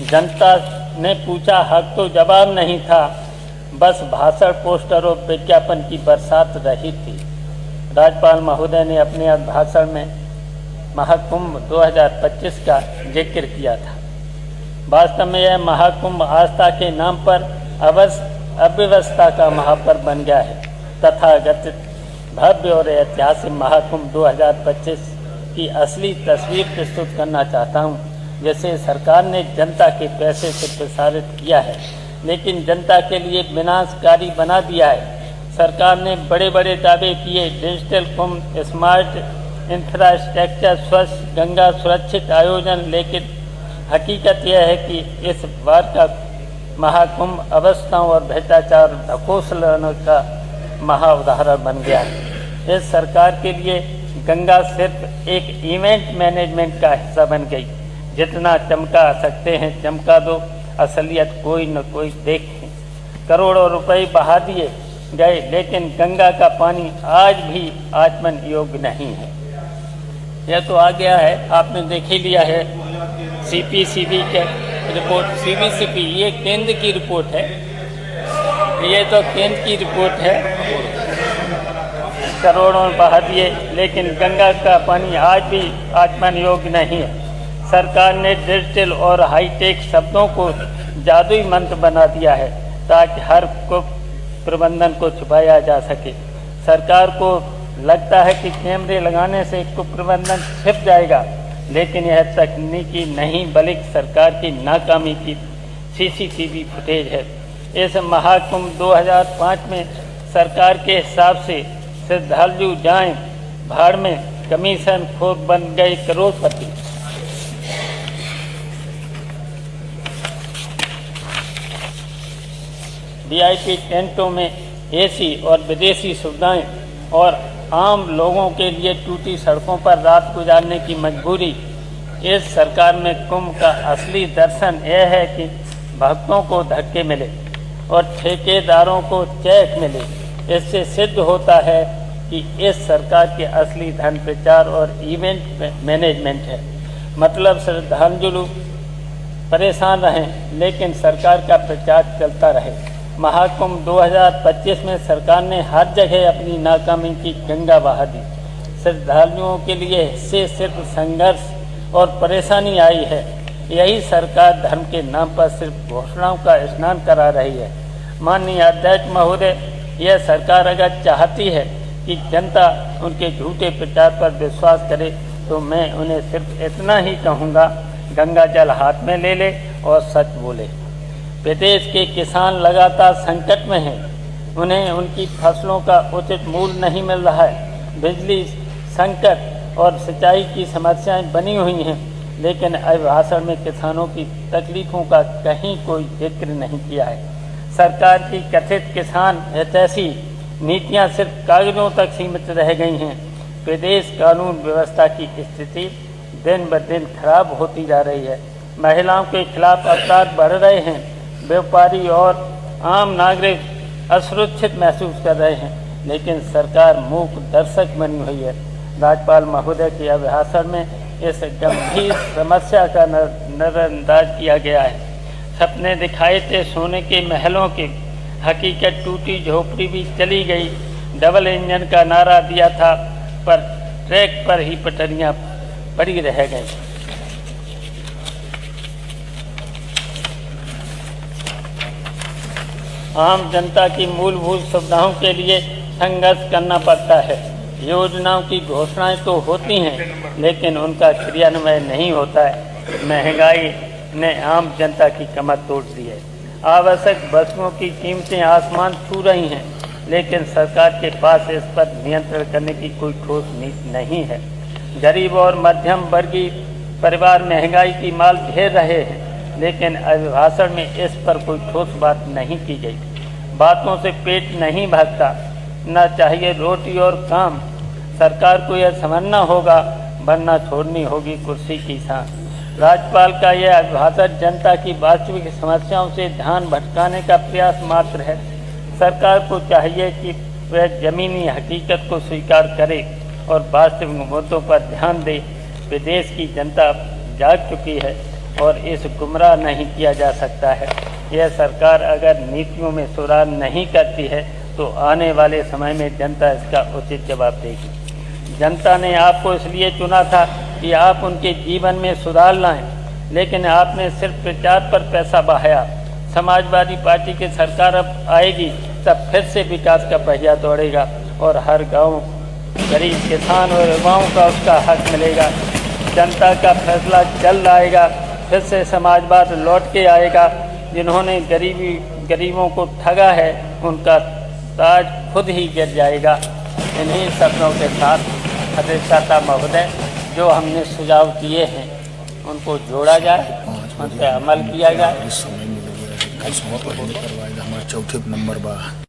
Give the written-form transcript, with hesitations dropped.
जनता ने पूछा, हक तो जवाब नहीं था, बस भाषण, पोस्टर और विज्ञापन की बरसात रही थी। राज्यपाल महोदय ने अपने भाषण में महाकुंभ 2025 का जिक्र किया था। वास्तव में यह महाकुंभ आस्था के नाम पर अव्यवस्था का महापर्व बन गया है। तथाकथित भव्य और ऐतिहासिक महाकुंभ 2025 की असली तस्वीर प्रस्तुत करना चाहता हूँ, जिसे सरकार ने जनता के पैसे से प्रसारित किया है, लेकिन जनता के लिए विनाशकारी बना दिया है। सरकार ने बड़े बड़े दावे किए, डिजिटल कुंभ, स्मार्ट इंफ्रास्ट्रक्चर, स्वच्छ गंगा, सुरक्षित आयोजन, लेकिन हकीकत यह है कि इस बार का महाकुंभ अवस्थाओं और भ्रष्टाचार ढकोसलाने का महा उदाहरण बन गया है। इस सरकार के लिए गंगा सिर्फ एक इवेंट मैनेजमेंट का हिस्सा बन गई। जितना चमका सकते हैं चमका दो, असलियत कोई न कोई देखे। करोड़ों रुपए बहा दिए गए, लेकिन गंगा का पानी आज भी आचमन योग्य नहीं है। यह तो आ गया है, आपने देख ही लिया है CPCB के रिपोर्ट। CPCB ये केंद्र की रिपोर्ट है, ये तो केंद्र की रिपोर्ट है। करोड़ों बहा दिए, लेकिन गंगा का पानी आज भी आचमन योग्य नहीं है। सरकार ने डिजिटल और हाईटेक शब्दों को जादुई मंत्र बना दिया है ताकि हर कुप्रबंधन को छुपाया जा सके। सरकार को लगता है कि कैमरे लगाने से कुप्रबंधन छिप जाएगा, लेकिन यह तकनीकी नहीं बल्कि सरकार की नाकामी की CCTV फुटेज है। इस महाकुंभ 2005 में सरकार के हिसाब से श्रद्धालु जाएं भाड़ में, कमीशन खोर बन गए करोड़पति। VIP टेंटों में AC और विदेशी सुविधाएं और आम लोगों के लिए टूटी सड़कों पर रात गुजारने की मजबूरी। इस सरकार में कुंभ का असली दर्शन यह है कि भक्तों को धक्के मिले और ठेकेदारों को चेक मिले। इससे सिद्ध होता है कि इस सरकार के असली धन प्रचार और इवेंट मैनेजमेंट है। मतलब श्रद्धालु परेशान रहें, लेकिन सरकार का प्रचार चलता रहे। महाकुंभ 2025 में सरकार ने हर जगह अपनी नाकामी की गंगा बहा दी। श्रद्धालुओं के लिए इससे सिर्फ संघर्ष और परेशानी आई है। यही सरकार धर्म के नाम पर सिर्फ घोषणाओं का स्नान करा रही है। माननीय अध्यक्ष महोदय, यह सरकार अगर चाहती है कि जनता उनके झूठे प्रचार पर विश्वास करे, तो मैं उन्हें सिर्फ इतना ही कहूँगा, गंगा जल हाथ में ले ले और सच बोले। प्रदेश के किसान लगातार संकट में हैं। उन्हें उनकी फसलों का उचित मूल्य नहीं मिल रहा है। बिजली संकट और सिंचाई की समस्याएं बनी हुई हैं, लेकिन अभिभाषण में किसानों की तकलीफों का कहीं कोई जिक्र नहीं किया है। सरकार की कथित किसान हितैषी नीतियां सिर्फ कागजों तक सीमित रह गई हैं। प्रदेश कानून व्यवस्था की स्थिति दिन ब दिन खराब होती जा रही है। महिलाओं के खिलाफ अपराध बढ़ रहे हैं। व्यापारी और आम नागरिक असुरक्षित महसूस कर रहे हैं, लेकिन सरकार मूक दर्शक बनी हुई है। राज्यपाल महोदय के अभिभाषण में इस गंभीर समस्या का नजरअंदाज किया गया है। सपने दिखाए थे सोने के महलों के, हकीकत टूटी झोपड़ी भी चली गई। डबल इंजन का नारा दिया था, पर ट्रैक पर ही पटरियां पड़ी रह गई। आम जनता की मूलभूत सुविधाओं के लिए संघर्ष करना पड़ता है। योजनाओं की घोषणाएं तो होती हैं, लेकिन उनका क्रियान्वयन नहीं होता है। महंगाई ने आम जनता की कमर तोड़ दी है। आवश्यक वस्तुओं की कीमतें आसमान छू रही हैं, लेकिन सरकार के पास इस पर नियंत्रण करने की कोई ठोस नीति नहीं है। गरीब और मध्यम वर्गीय परिवार महंगाई की मार झेल रहे हैं, लेकिन अभिभाषण में इस पर कोई ठोस बात नहीं की गई। बातों से पेट नहीं भरता, न चाहिए रोटी और काम। सरकार को यह समझना होगा, वरना छोड़नी होगी कुर्सी की सांस। राज्यपाल का यह अभिभाषण जनता की वास्तविक समस्याओं से ध्यान भटकाने का प्रयास मात्र है। सरकार को चाहिए कि वह जमीनी हकीकत को स्वीकार करे और वास्तविक मुद्दों पर ध्यान दे। प्रदेश की जनता जाग चुकी है और इस गुमराह नहीं किया जा सकता है। यह सरकार अगर नीतियों में सुधार नहीं करती है तो आने वाले समय में जनता इसका उचित जवाब देगी। जनता ने आपको इसलिए चुना था कि आप उनके जीवन में सुधार लाएं, लेकिन आपने सिर्फ प्रचार पर पैसा बहाया। समाजवादी पार्टी की सरकार अब आएगी तब फिर से विकास का पहिया दौड़ेगा और हर गांव, गरीब किसान और युवाओं का उसका हक मिलेगा। जनता का फैसला जल्द आएगा, फिर से समाजवाद लौट के आएगा। जिन्होंने गरीबों को ठगा है उनका ताज खुद ही गिर जाएगा। इन्हीं सपनों के साथ अधिष्ठाता महोदय जो हमने सुझाव दिए हैं उनको जोड़ा जाए, उन पर अमल किया जाए। हमारे चौथे नंबर बा।